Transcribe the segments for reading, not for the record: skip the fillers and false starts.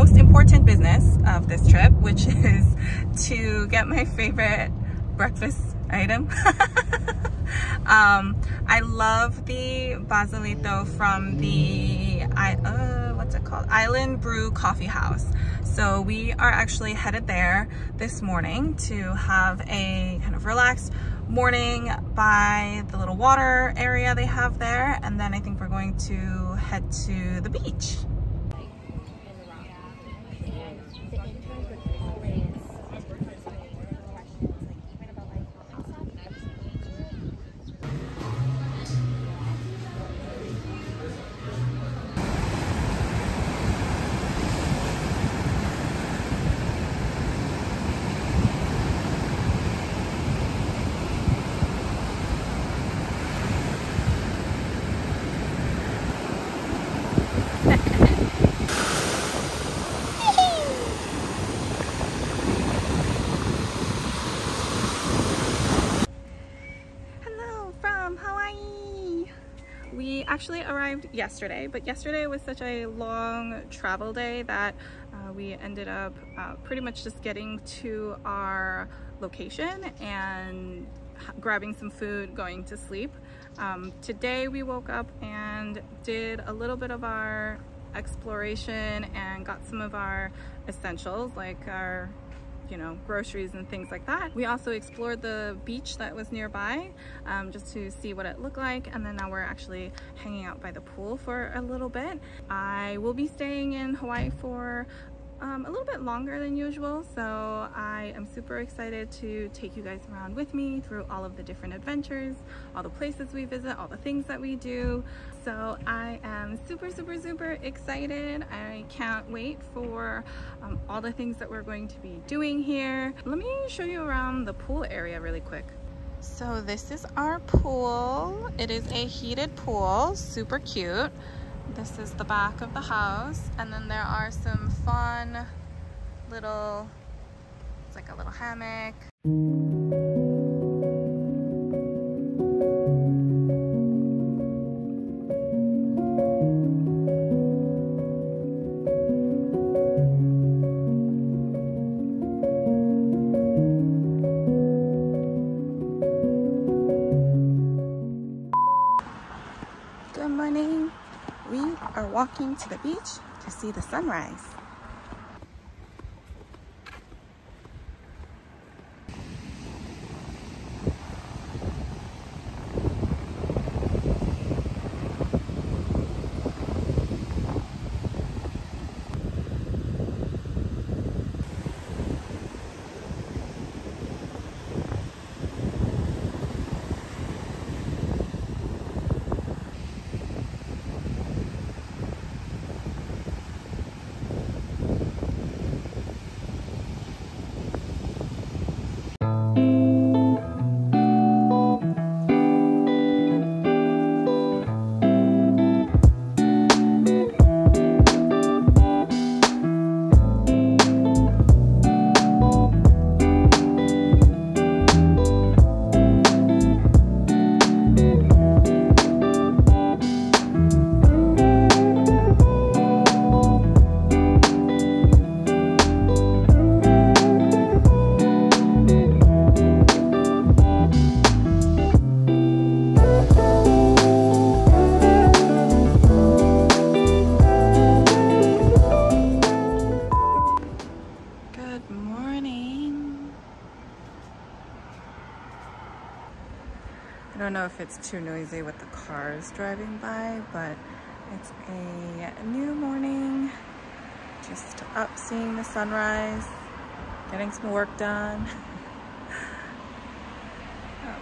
most important business of this trip, which is to get my favorite breakfast item. I love the basilito from the what's it called? Island Brew Coffeehouse. So we are actually headed there this morning to have a kind of relaxed morning by the little water area they have there, and then I think we're going to head to the beach. We actually arrived yesterday, but yesterday was such a long travel day that we ended up pretty much just getting to our location and grabbing some food, going to sleep. Today we woke up and did a little bit of our exploration and got some of our essentials, like our groceries and things like that. We also explored the beach that was nearby just to see what it looked like, and then now we're actually hanging out by the pool for a little bit. I will be staying in Hawaii for a little bit longer than usual, so I am super excited to take you guys around with me through all of the different adventures, all the places we visit, all the things that we do. So I am super excited. I can't wait for all the things that we're going to be doing here. Let me show you around the pool area really quick. So this is our pool. It is a heated pool, super cute. This is the back of the house, and then there are some fun little, it's like a little hammock. Good morning. We are walking to the beach to see the sunrise. I don't know if it's too noisy with the cars driving by, but it's a new morning, just up seeing the sunrise, getting some work done.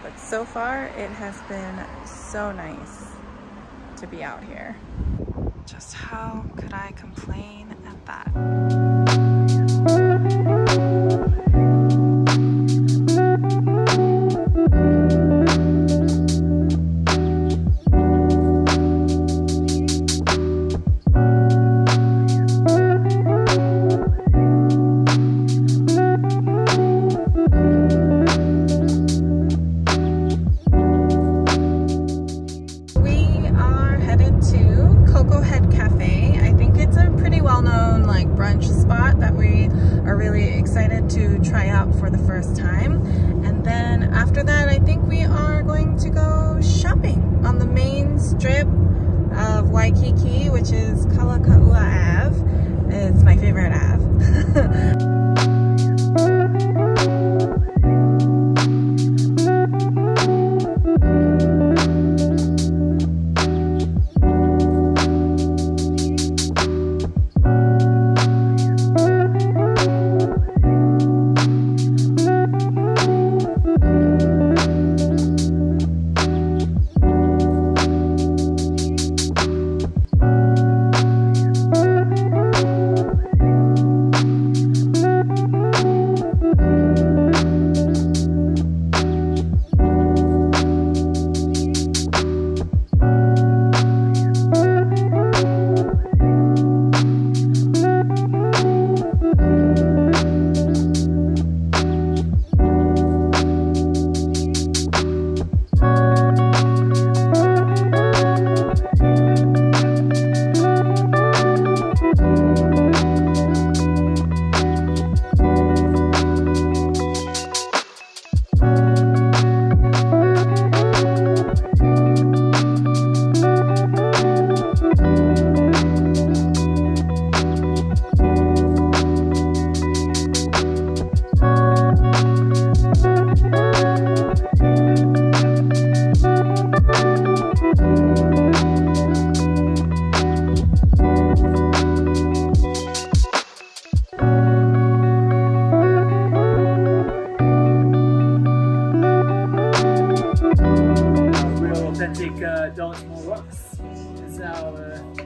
But so far it has been so nice to be out here. Just how could I complain at that? are really excited to try out for the first time. And then after that, I think we are going to go shopping on the main strip of Waikiki, which is Kalakaua Ave. It's my favorite Ave.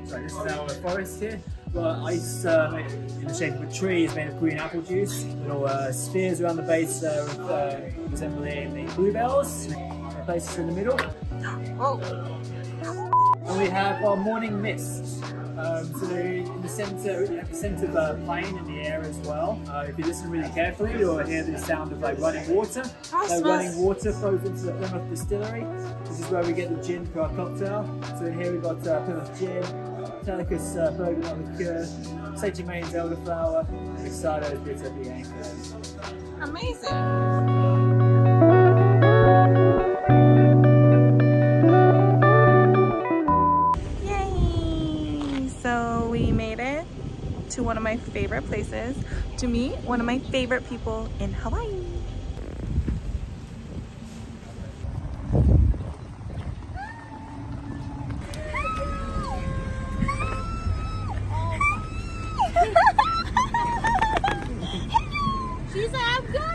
This is our forest here. We've got ice in the shape of a tree. It's made of green apple juice. Little spheres around the base resembling the bluebells. Places in the middle. Oh. And we have our morning mist. So in the centre, we have a scent of plane in the air as well. If you listen really carefully, you'll hear the sound of like running water. Running water flows into the Plymouth distillery. This is where we get the gin for our cocktail. So in here we've got Plymouth gin, Telecus bergamot liqueur, St. Germain's elderflower, and Mixado's bitter Bianco. Amazing! To one of my favorite places to meet one of my favorite people in Hawaii. She said, I'm good.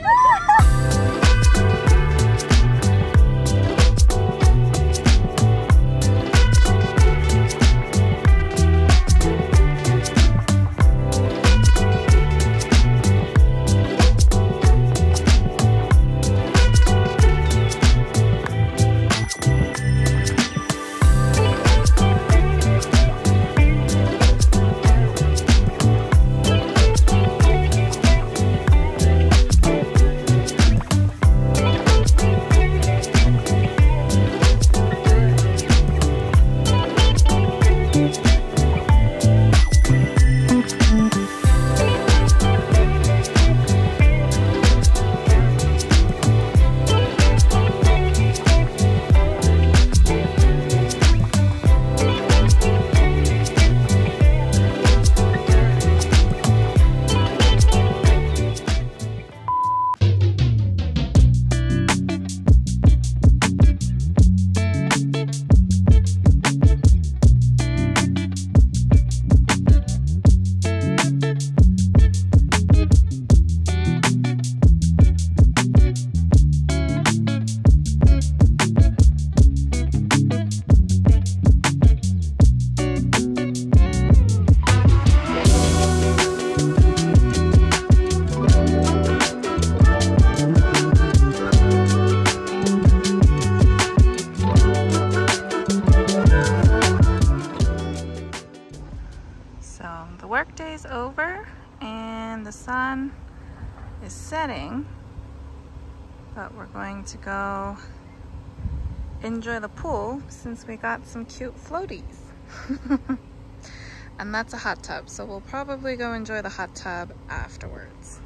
Workday's over and the sun is setting, but we're going to go enjoy the pool since we got some cute floaties. And that's a hot tub, so we'll probably go enjoy the hot tub afterwards.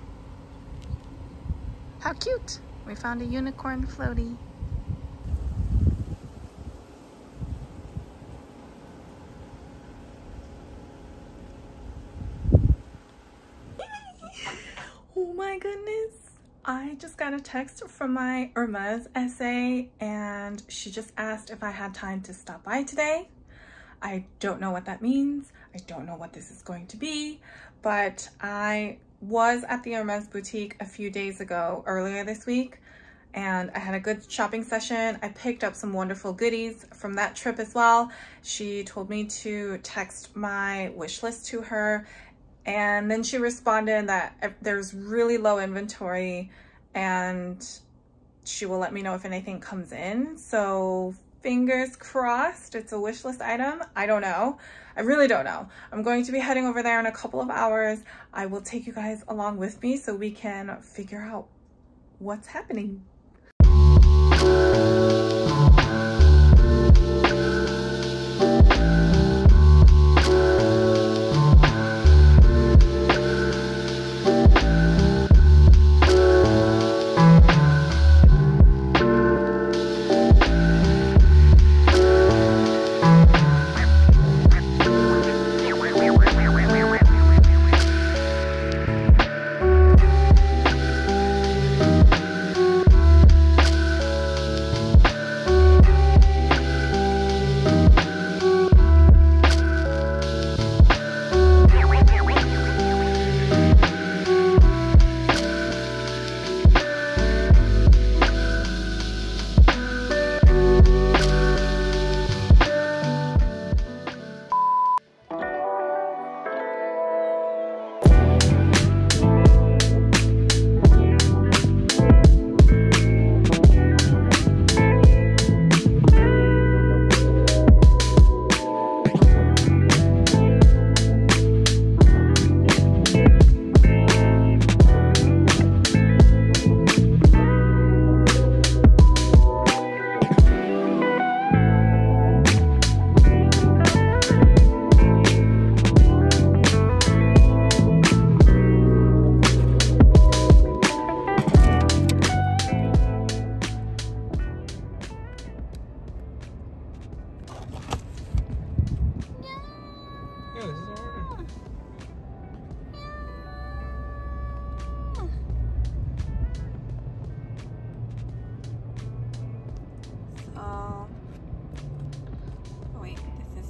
How cute! We found a unicorn floaty. Oh my goodness. I just got a text from my Hermes essay and she just asked if I had time to stop by today. I don't know what that means. I don't know what this is going to be, but I was at the Hermes boutique a few days ago, earlier this week, and I had a good shopping session. I picked up some wonderful goodies from that trip as well. She told me to text my wish list to her, and then she responded that there's really low inventory and she will let me know if anything comes in. So fingers crossed, it's a wish list item. I don't know. I really don't know. I'm going to be heading over there in a couple of hours. I will take you guys along with me so we can figure out what's happening.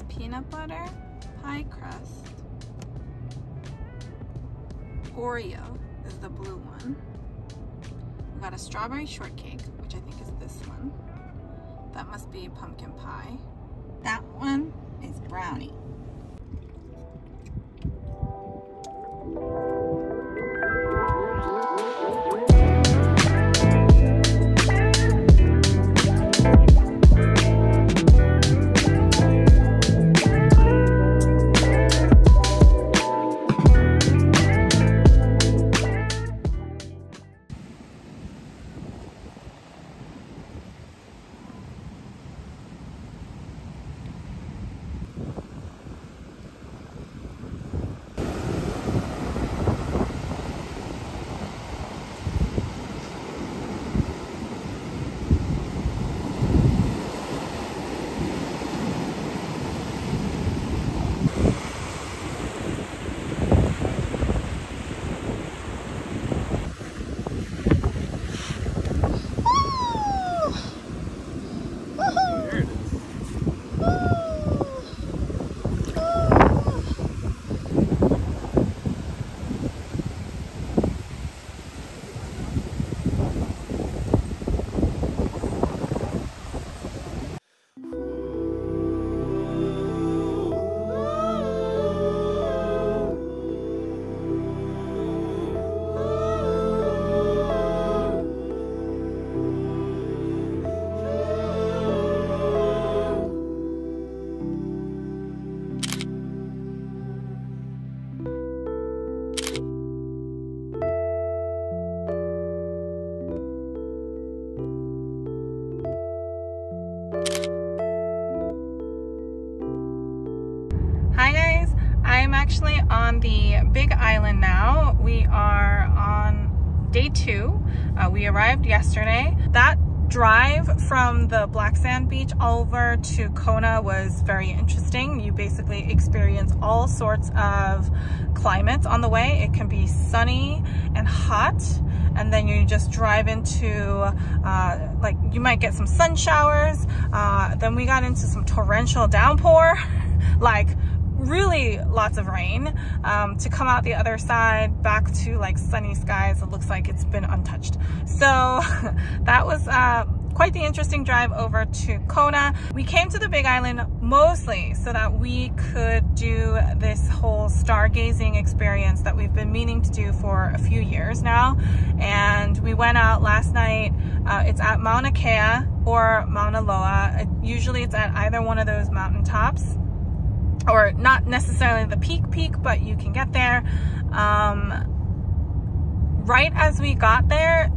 Peanut butter pie crust. Oreo is the blue one. We got a strawberry shortcake, which I think is this one. That must be pumpkin pie. That one is brownie. Actually on the Big Island now. We are on day 2 We arrived yesterday. That drive from the black sand beach over to Kona was very interesting. You basically experience all sorts of climates on the way. It can be sunny and hot, and then you just drive into like you might get some sun showers. Then we got into some torrential downpour, like really lots of rain, to come out the other side back to like sunny skies. It looks like it's been untouched. So that was quite the interesting drive over to Kona. We came to the Big Island mostly so that we could do this whole stargazing experience that we've been meaning to do for a few years now. And we went out last night. It's at Mauna Kea or Mauna Loa. Usually it's at either one of those mountaintops, or not necessarily the peak, but you can get there. Right as we got there,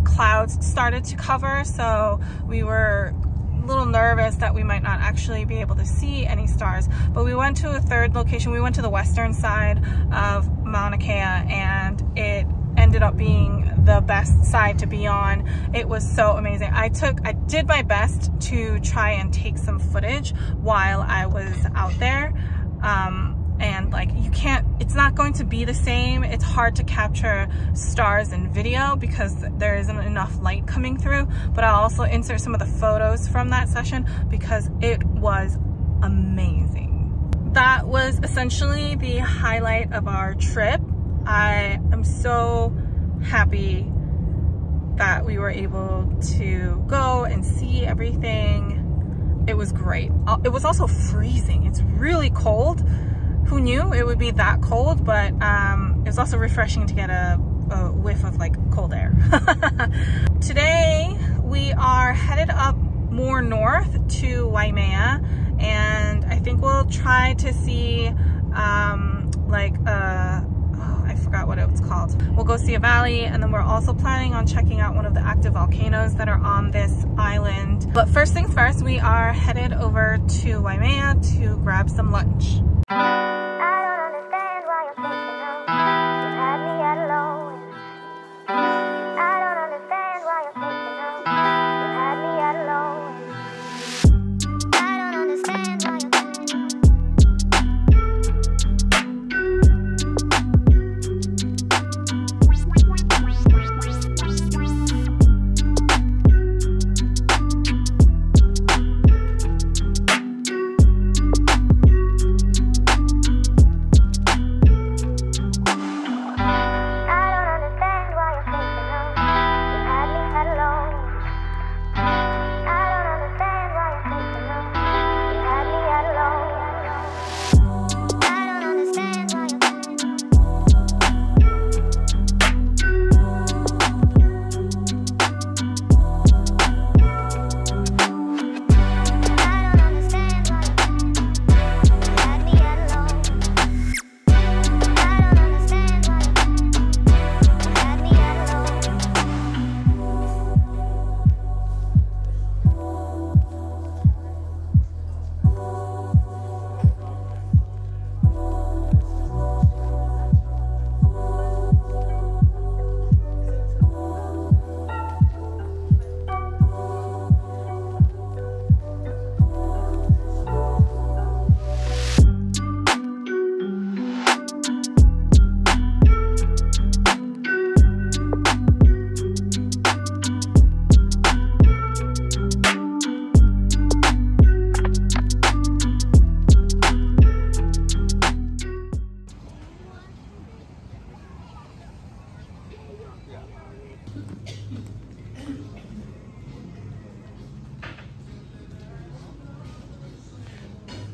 clouds started to cover, so we were a little nervous that we might not actually be able to see any stars. But we went to a third location. We went to the western side of Mauna Kea, and it ended up being the best side to be on. It was so amazing. I did my best to try and take some footage while I was out there. And like you can't, it's not going to be the same. It's hard to capture stars in video because there isn't enough light coming through, but I'll also insert some of the photos from that session because it was amazing. That was essentially the highlight of our trip. I am so happy that we were able to go and see everything. It was great. It was also freezing. It's really cold. Who knew it would be that cold? But it was also refreshing to get a whiff of like cold air. Today we are headed up more north to Waimea, and I think we'll try to see I forgot what it was called. We'll go see a valley, and then we're also planning on checking out one of the active volcanoes that are on this island. But first things first, we are headed over to Waimea to grab some lunch.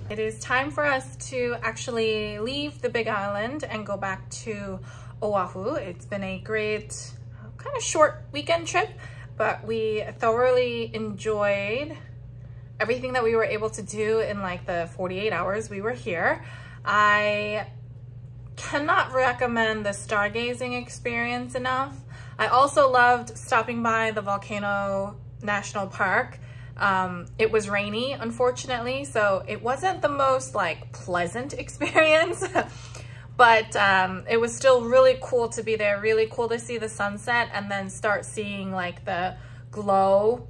It is time for us to actually leave the Big Island and go back to Oahu. It's been a great, kind of short weekend trip, but we thoroughly enjoyed everything that we were able to do in like the 48 hours we were here. I cannot recommend the stargazing experience enough. I also loved stopping by the Volcano National Park. It was rainy, unfortunately, so it wasn't the most like pleasant experience, but it was still really cool to be there, really cool to see the sunset and then start seeing like the glow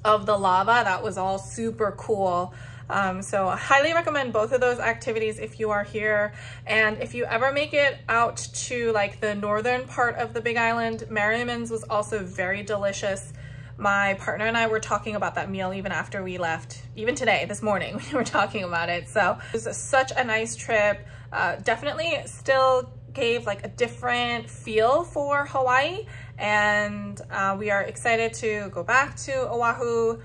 of the lava. That was all super cool. So I highly recommend both of those activities if you are here. And if you ever make it out to like the northern part of the Big Island, Merriman's was also very delicious. My partner and I were talking about that meal even after we left, even today, this morning, we were talking about it. So it was such a nice trip. Definitely still gave like a different feel for Hawaii. And we are excited to go back to Oahu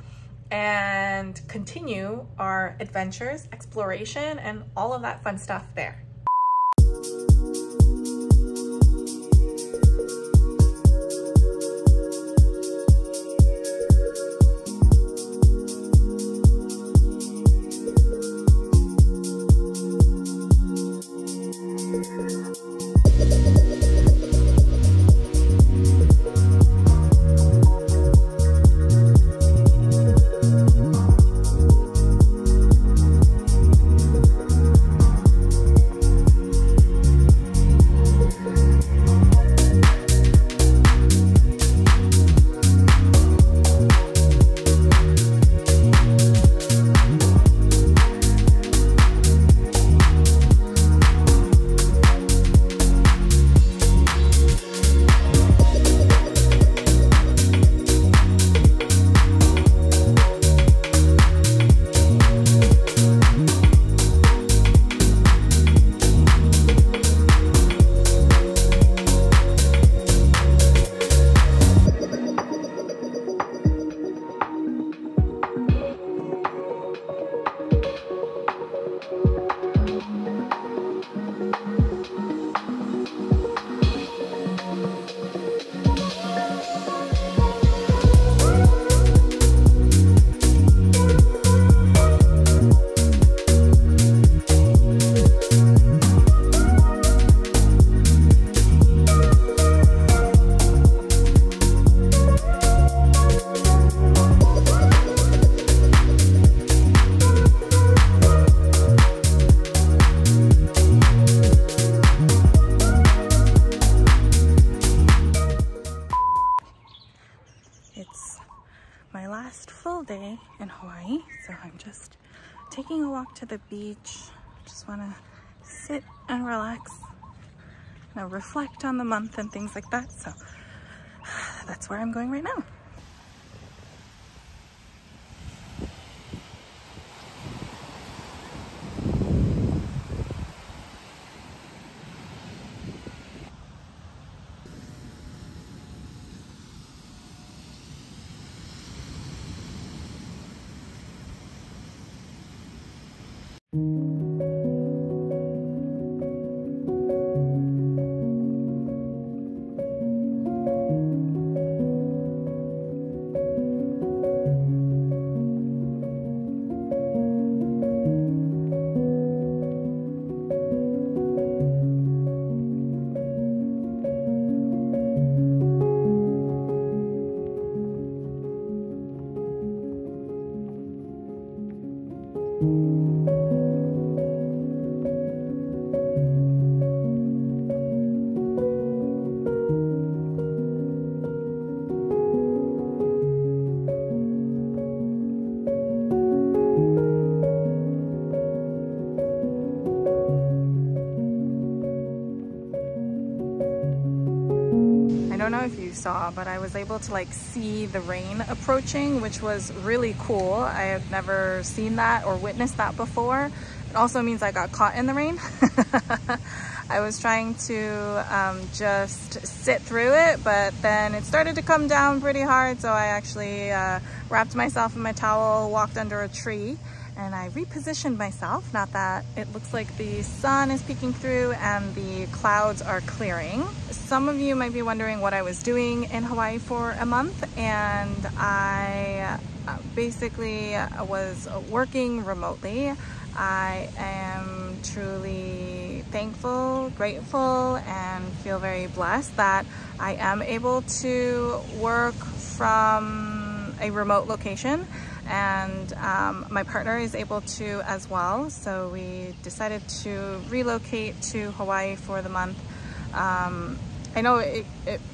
and continue our adventures, exploration, and all of that fun stuff there. Day in Hawaii, so I'm just taking a walk to the beach. Just want to sit and relax, reflect on the month and things like that. So that's where I'm going right now. I don't know if you saw, but I was able to like see the rain approaching, which was really cool. I have never seen that or witnessed that before. It also means I got caught in the rain. I was trying to just sit through it, but then it started to come down pretty hard, so I actually wrapped myself in my towel, walked under a tree, and I repositioned myself. Not that it looks like the sun is peeking through and the clouds are clearing. Some of you might be wondering what I was doing in Hawaii for a month, and I basically was working remotely. I am truly thankful, grateful, and feel very blessed that I am able to work from a remote location. and my partner is able to as well. So we decided to relocate to Hawaii for the month. I know it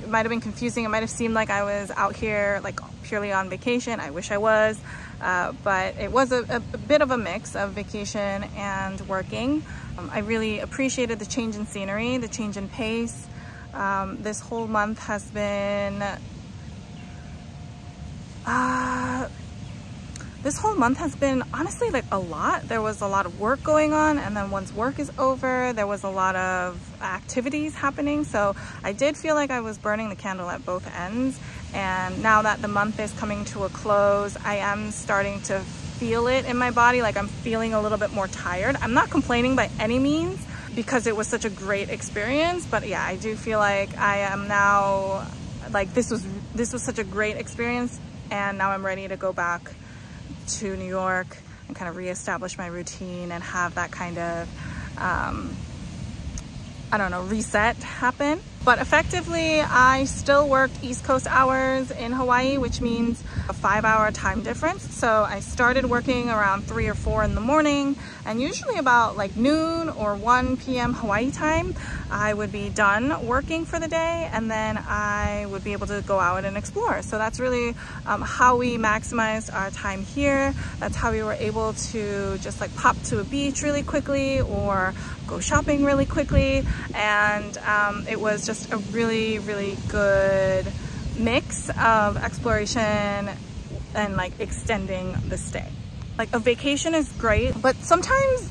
might have been confusing. It might have seemed like I was out here like purely on vacation. I wish I was, but it was a bit of a mix of vacation and working. I really appreciated the change in scenery, the change in pace. This whole month has been honestly like a lot. There was a lot of work going on, and then once work is over, there was a lot of activities happening. So I did feel like I was burning the candle at both ends. And now that the month is coming to a close, I am starting to feel it in my body. Like I'm feeling a little bit more tired. I'm not complaining by any means because it was such a great experience. But yeah, I do feel like I am now, like this was such a great experience, and now I'm ready to go back to New York and kind of reestablish my routine and have that kind of I don't know, reset happen. But effectively, I still worked East Coast hours in Hawaii, which means a 5-hour time difference. So I started working around 3 or 4 in the morning, and usually about like noon or 1 p.m. Hawaii time, I would be done working for the day, and then I would be able to go out and explore. So that's really how we maximized our time here. That's how we were able to just like pop to a beach really quickly or go shopping really quickly. And it was just a really, really good mix of exploration and like extending the stay. Like a vacation is great, but sometimes,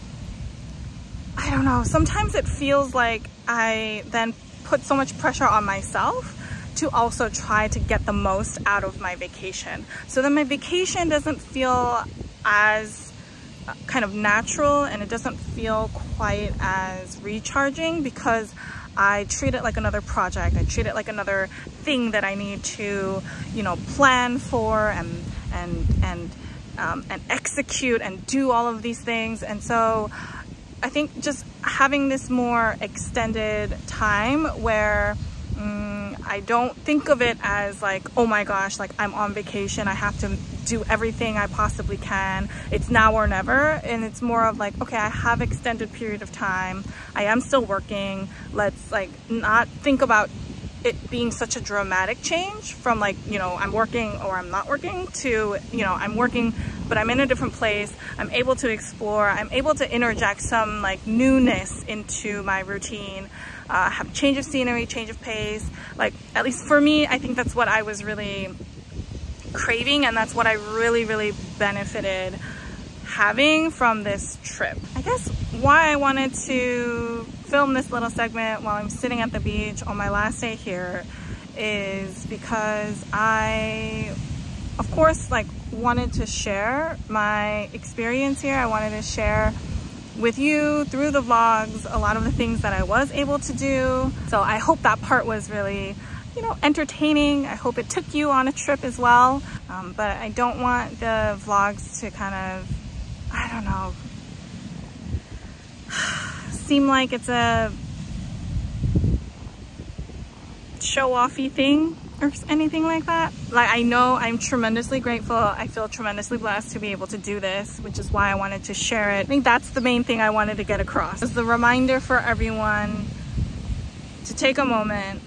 I don't know, sometimes it feels like I then put so much pressure on myself to also try to get the most out of my vacation. So then my vacation doesn't feel as kind of natural, and it doesn't feel quite as recharging because I treat it like another project. I treat it like another thing that I need to, you know, plan for and execute and do all of these things. And so I think just having this more extended time where I don't think of it as like, oh my gosh, like I'm on vacation, I have to do everything I possibly can, it's now or never. And it's more of like, okay, I have extended period of time, I am still working, let's like not think about it being such a dramatic change from like, you know, I'm working or I'm not working to, you know, I'm working but I'm in a different place, I'm able to explore, I'm able to interject some like newness into my routine, have change of scenery, change of pace. Like, at least for me, I think that's what I was really craving, and that's what I really, really benefited having from this trip. I guess why I wanted to film this little segment while I'm sitting at the beach on my last day here is because I, of course, like wanted to share my experience here. I wanted to share with you through the vlogs a lot of the things that I was able to do. So I hope that part was really, you know, entertaining. I hope it took you on a trip as well. But I don't want the vlogs to kind of, I don't know, seem like it's a show-offy thing or anything like that. Like, I know I'm tremendously grateful. I feel tremendously blessed to be able to do this, which is why I wanted to share it. I think that's the main thing I wanted to get across. It's the reminder for everyone to take a moment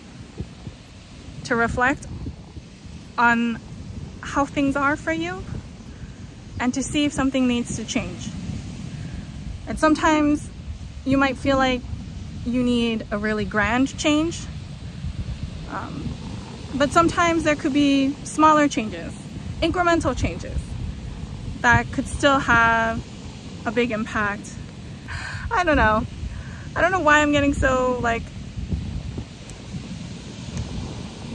to reflect on how things are for you and to see if something needs to change. And sometimes you might feel like you need a really grand change. But sometimes there could be smaller changes, incremental changes that could still have a big impact. I don't know. I don't know why I'm getting so like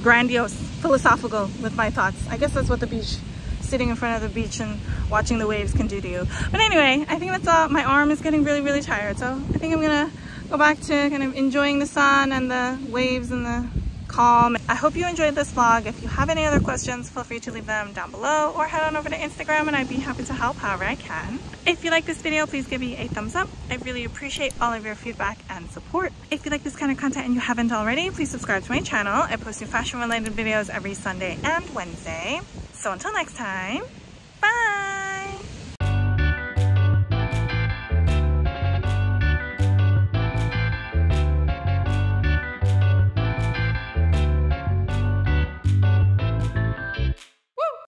grandiose, philosophical with my thoughts. I guess that's what the beach, sitting in front of the beach and watching the waves can do to you. But anyway, I think that's all. My arm is getting really, really tired. So I think I'm gonna go back to kind of enjoying the sun and the waves and the calm. I hope you enjoyed this vlog. If you have any other questions, feel free to leave them down below or head on over to Instagram and I'd be happy to help however I can. If you like this video, please give me a thumbs up. I really appreciate all of your feedback and support. If you like this kind of content and you haven't already, please subscribe to my channel. I post new fashion related videos every Sunday and Wednesday. So until next time,